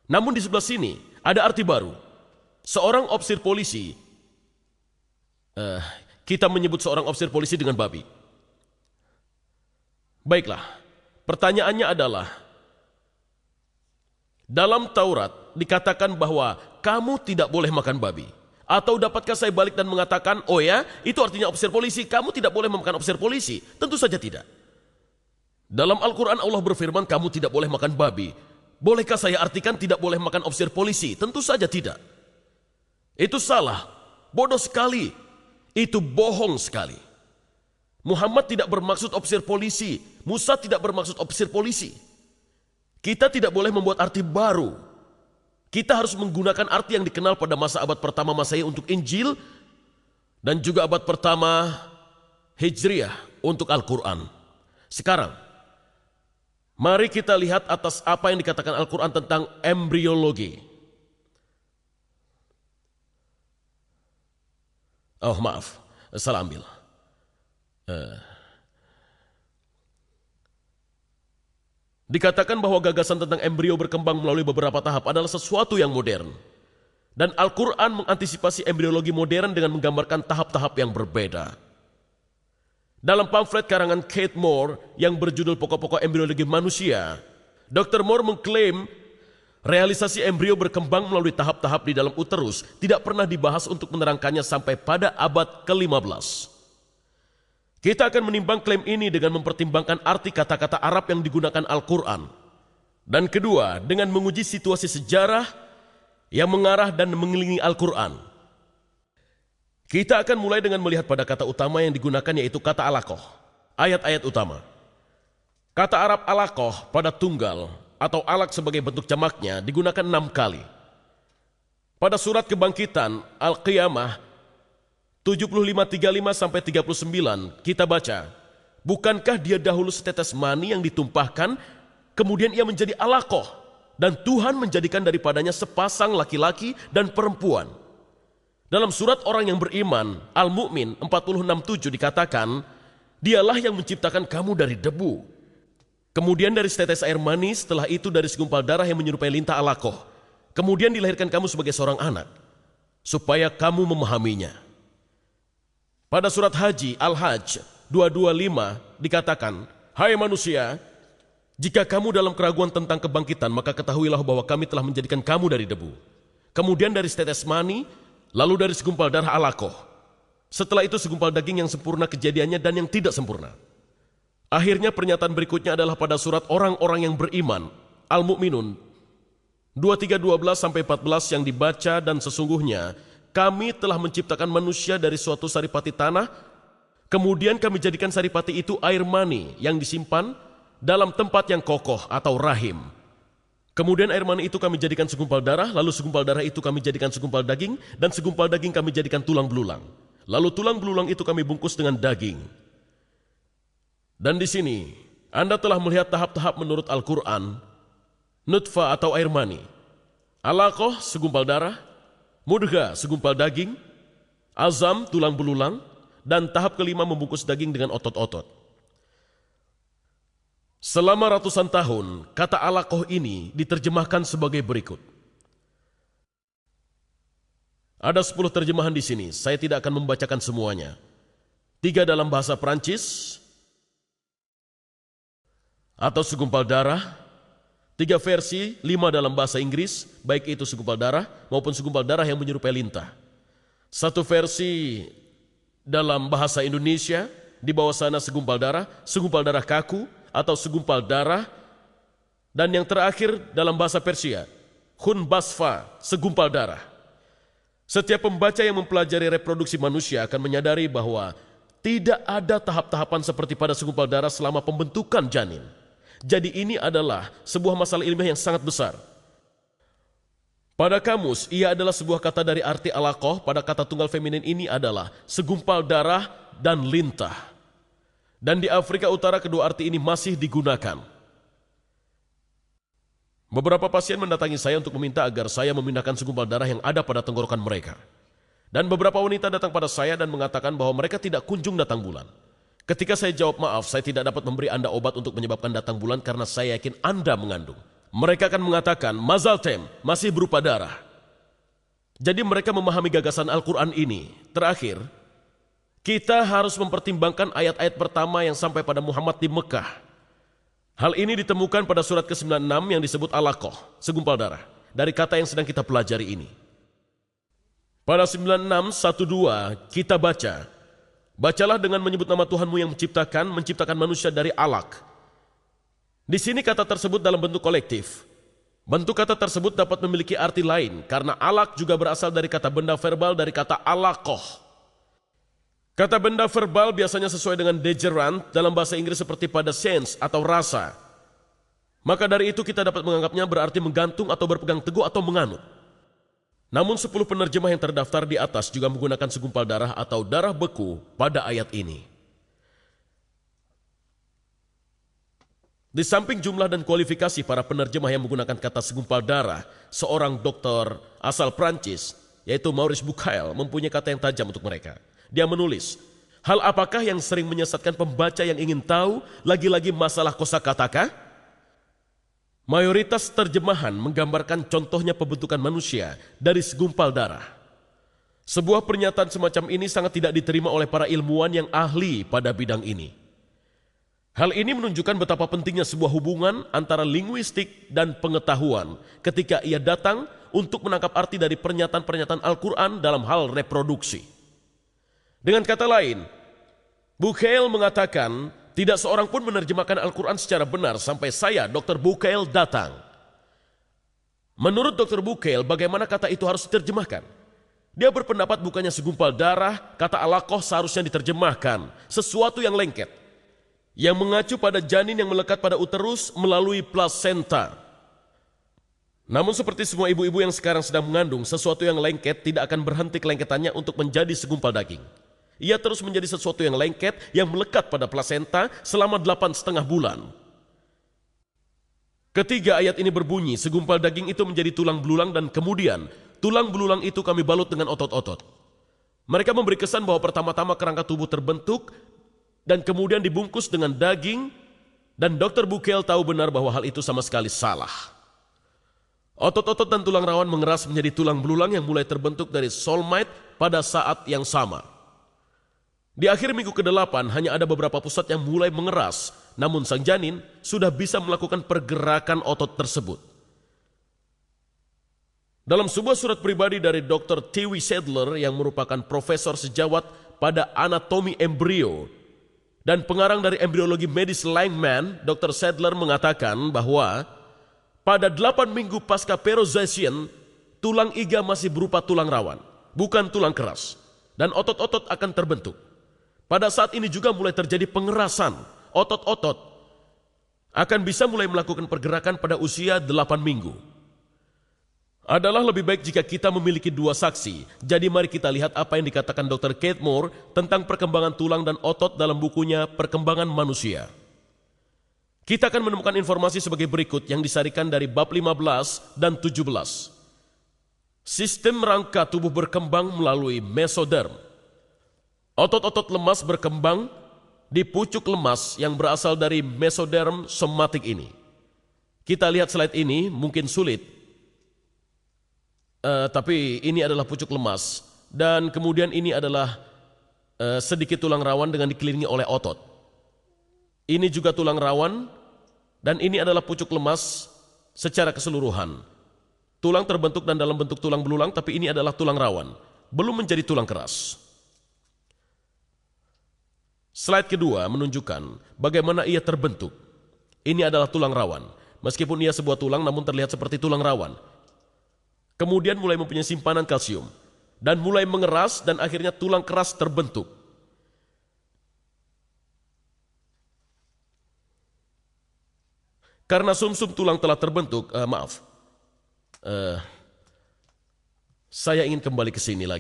Namun di sebelah sini ada arti baru. Seorang ofisir polisi, kita menyebut seorang ofisir polisi dengan babi. Baiklah, pertanyaannya adalah, dalam Taurat dikatakan bahwa kamu tidak boleh makan babi. Atau dapatkah saya balik dan mengatakan, oh ya, itu artinya ofisir polisi, kamu tidak boleh memakan ofisir polisi? Tentu saja tidak. Dalam Al-Quran Allah berfirman, kamu tidak boleh makan babi. Bolehkah saya artikan tidak boleh makan ofisir polisi? Tentu saja tidak. Itu salah, bodoh sekali, itu bohong sekali. Muhammad tidak bermaksud ofisir polisi, Musa tidak bermaksud ofisir polisi. Kita tidak boleh membuat arti baru. Kita harus menggunakan arti yang dikenal pada masa abad pertama Masehi untuk Injil dan juga abad pertama Hijriah untuk Al-Quran. Sekarang, mari kita lihat atas apa yang dikatakan Al-Quran tentang embriologi. Oh maaf, salah ambil. Dikatakan bahwa gagasan tentang embrio berkembang melalui beberapa tahap adalah sesuatu yang modern. Dan Al-Quran mengantisipasi embriologi modern dengan menggambarkan tahap-tahap yang berbeda. Dalam pamflet karangan Kate Moore yang berjudul Pokok-pokok Embriologi Manusia, Dr. Moore mengklaim realisasi embrio berkembang melalui tahap-tahap di dalam uterus tidak pernah dibahas untuk menerangkannya sampai pada abad ke-15. Kita akan menimbang klaim ini dengan mempertimbangkan arti kata-kata Arab yang digunakan Al-Quran. Dan kedua, dengan menguji situasi sejarah yang mengarah dan mengelilingi Al-Quran. Kita akan mulai dengan melihat pada kata utama yang digunakan, yaitu kata alakoh, ayat-ayat utama. Kata Arab alakoh pada tunggal atau alak sebagai bentuk jamaknya digunakan 6 kali. Pada surat Kebangkitan Al-Qiyamah 75:35-39 kita baca, bukankah dia dahulu setetes mani yang ditumpahkan, kemudian ia menjadi alakoh, dan Tuhan menjadikan daripadanya sepasang laki-laki dan perempuan. Dalam surat orang yang beriman, Al-Mu'min 46:7 dikatakan, dialah yang menciptakan kamu dari debu. Kemudian dari setetes air mani, setelah itu dari segumpal darah yang menyerupai lintah alakoh. Kemudian dilahirkan kamu sebagai seorang anak, supaya kamu memahaminya. Pada surat Haji, Al-Hajj 225 dikatakan, hai manusia, jika kamu dalam keraguan tentang kebangkitan, maka ketahuilah bahwa kami telah menjadikan kamu dari debu. Kemudian dari setetes mani, lalu dari segumpal darah alakoh. Setelah itu segumpal daging yang sempurna kejadiannya dan yang tidak sempurna. Akhirnya pernyataan berikutnya adalah pada surat orang-orang yang beriman, Al-Mu'minun 23:12-14 yang dibaca, dan sesungguhnya kami telah menciptakan manusia dari suatu saripati tanah, kemudian kami jadikan saripati itu air mani yang disimpan dalam tempat yang kokoh atau rahim. Kemudian air mani itu kami jadikan segumpal darah, lalu segumpal darah itu kami jadikan segumpal daging, dan segumpal daging kami jadikan tulang belulang. Lalu tulang belulang itu kami bungkus dengan daging. Dan di sini, Anda telah melihat tahap-tahap menurut Al-Quran, nutfah atau air mani, alaqah segumpal darah, mudghah segumpal daging, azam tulang belulang, dan tahap kelima membungkus daging dengan otot-otot. Selama ratusan tahun, kata alaqah ini diterjemahkan sebagai berikut. Ada 10 terjemahan di sini, saya tidak akan membacakan semuanya. 3 dalam bahasa Prancis, atau segumpal darah, 3 versi, 5 dalam bahasa Inggris, baik itu segumpal darah maupun segumpal darah yang menyerupai lintah. 1 versi dalam bahasa Indonesia, di bawah sana segumpal darah kaku, atau segumpal darah, dan yang terakhir dalam bahasa Persia, khun basfa, segumpal darah. Setiap pembaca yang mempelajari reproduksi manusia akan menyadari bahwa tidak ada tahap-tahapan seperti pada segumpal darah selama pembentukan janin. Jadi ini adalah sebuah masalah ilmiah yang sangat besar. Pada kamus, ia adalah sebuah kata dari arti alaqah. Pada kata tunggal feminin ini adalah segumpal darah dan lintah. Dan di Afrika Utara kedua arti ini masih digunakan. Beberapa pasien mendatangi saya untuk meminta agar saya memindahkan segumpal darah yang ada pada tenggorokan mereka. Dan beberapa wanita datang pada saya dan mengatakan bahwa mereka tidak kunjung datang bulan. Ketika saya jawab, maaf, saya tidak dapat memberi Anda obat untuk menyebabkan datang bulan karena saya yakin Anda mengandung. Mereka akan mengatakan mazaltem masih berupa darah. Jadi mereka memahami gagasan Al-Quran ini. Terakhir, kita harus mempertimbangkan ayat-ayat pertama yang sampai pada Muhammad di Mekah. Hal ini ditemukan pada surat ke-96 yang disebut alaqah, segumpal darah, dari kata yang sedang kita pelajari ini. Pada 96:12 kita baca, bacalah dengan menyebut nama Tuhanmu yang menciptakan manusia dari alaq. Di sini kata tersebut dalam bentuk kolektif. Bentuk kata tersebut dapat memiliki arti lain karena alaq juga berasal dari kata benda verbal dari kata alaqah. Kata benda verbal biasanya sesuai dengan degerant dalam bahasa Inggris seperti pada sense atau rasa. Maka dari itu kita dapat menganggapnya berarti menggantung atau berpegang teguh atau menganut. Namun 10 penerjemah yang terdaftar di atas juga menggunakan segumpal darah atau darah beku pada ayat ini. Di samping jumlah dan kualifikasi para penerjemah yang menggunakan kata segumpal darah, seorang dokter asal Prancis, yaitu Maurice Bucaille, mempunyai kata yang tajam untuk mereka. Dia menulis, hal apakah yang sering menyesatkan pembaca yang ingin tahu lagi-lagi masalah kosakata? Mayoritas terjemahan menggambarkan contohnya pembentukan manusia dari segumpal darah. Sebuah pernyataan semacam ini sangat tidak diterima oleh para ilmuwan yang ahli pada bidang ini. Hal ini menunjukkan betapa pentingnya sebuah hubungan antara linguistik dan pengetahuan ketika ia datang untuk menangkap arti dari pernyataan-pernyataan Al-Quran dalam hal reproduksi. Dengan kata lain, Bucaille mengatakan tidak seorang pun menerjemahkan Al-Quran secara benar sampai saya, Dr. Bucaille, datang. Menurut Dr. Bucaille, bagaimana kata itu harus diterjemahkan? Dia berpendapat bukannya segumpal darah, kata alaqah seharusnya diterjemahkan, sesuatu yang lengket, yang mengacu pada janin yang melekat pada uterus melalui plasenta. Namun seperti semua ibu-ibu yang sekarang sedang mengandung, sesuatu yang lengket tidak akan berhenti kelengketannya untuk menjadi segumpal daging. Ia terus menjadi sesuatu yang lengket yang melekat pada plasenta selama 8,5 bulan. Ketiga ayat ini berbunyi, segumpal daging itu menjadi tulang belulang dan kemudian tulang belulang itu kami balut dengan otot-otot. Mereka memberi kesan bahwa pertama-tama kerangka tubuh terbentuk dan kemudian dibungkus dengan daging, dan Dr. Bucaille tahu benar bahwa hal itu sama sekali salah. Otot-otot dan tulang rawan mengeras menjadi tulang belulang yang mulai terbentuk dari soulmate pada saat yang sama. Di akhir minggu ke-8 hanya ada beberapa pusat yang mulai mengeras, namun sang janin sudah bisa melakukan pergerakan otot tersebut. Dalam sebuah surat pribadi dari Dr. T.W. Sadler yang merupakan profesor sejawat pada anatomi embrio dan pengarang dari embriologi medis Langman, Dr. Sadler mengatakan bahwa pada 8 minggu pasca peroxation, tulang iga masih berupa tulang rawan, bukan tulang keras, dan otot-otot akan terbentuk. Pada saat ini juga mulai terjadi pengerasan, otot-otot akan bisa mulai melakukan pergerakan pada usia 8 minggu. Adalah lebih baik jika kita memiliki 2 saksi. Jadi mari kita lihat apa yang dikatakan Dr. Kate Moore tentang perkembangan tulang dan otot dalam bukunya Perkembangan Manusia. Kita akan menemukan informasi sebagai berikut yang disarikan dari bab 15 dan 17. Sistem rangka tubuh berkembang melalui mesoderm. Otot-otot lemas berkembang di pucuk lemas yang berasal dari mesoderm somatik ini. Kita lihat slide ini, mungkin sulit. Tapi ini adalah pucuk lemas dan kemudian ini adalah sedikit tulang rawan dengan dikelilingi oleh otot. Ini juga tulang rawan dan ini adalah pucuk lemas secara keseluruhan. Tulang terbentuk dan dalam bentuk tulang belulang, tapi ini adalah tulang rawan, belum menjadi tulang keras. Slide kedua menunjukkan bagaimana ia terbentuk. Ini adalah tulang rawan. Meskipun ia sebuah tulang namun terlihat seperti tulang rawan. Kemudian mulai mempunyai simpanan kalsium dan mulai mengeras dan akhirnya tulang keras terbentuk. Karena sumsum tulang telah terbentuk, saya ingin kembali ke sini lagi.